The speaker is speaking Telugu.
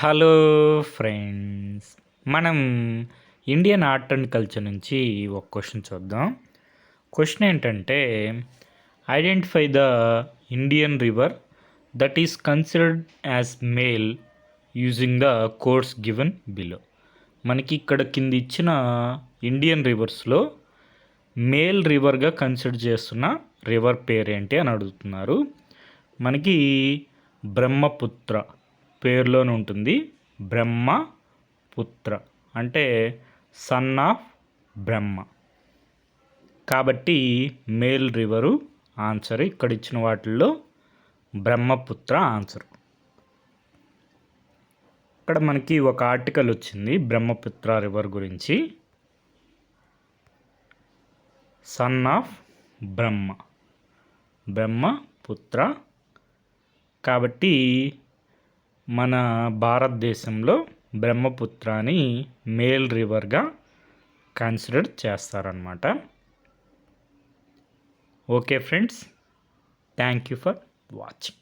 హలో ఫ్రెండ్స్, మనం ఇండియన్ ఆర్ట్ అండ్ కల్చర్ నుంచి ఒక క్వశ్చన్ చూద్దాం. క్వశ్చన్ ఏంటంటే, identify the Indian river that is considered as male using the codes given below. మనకి ఇక్కడ కింద ఇచ్చిన ఇండియన్ రివర్స్లో మేల్ రివర్గా కన్సిడర్ చేస్తున్న రివర్ పేరేంటి అని అడుగుతున్నారు. మనకి బ్రహ్మపుత్ర పేరులోనే ఉంటుంది. బ్రహ్మపుత్ర అంటే సన్ ఆఫ్ బ్రహ్మ, కాబట్టి మేల్ రివరు ఆన్సర్. ఇక్కడ ఇచ్చిన వాటిల్లో బ్రహ్మపుత్ర ఆన్సర్. ఇక్కడ మనకి ఒక ఆర్టికల్ వచ్చింది బ్రహ్మపుత్ర రివర్ గురించి. సన్ ఆఫ్ బ్రహ్మ, బ్రహ్మపుత్ర. కాబట్టి మన భారతదేశంలో బ్రహ్మపుత్రాని మేల్ రివర్గా కన్సిడర్ చేస్తారన్నమాట. Okay friends, thank you for watching.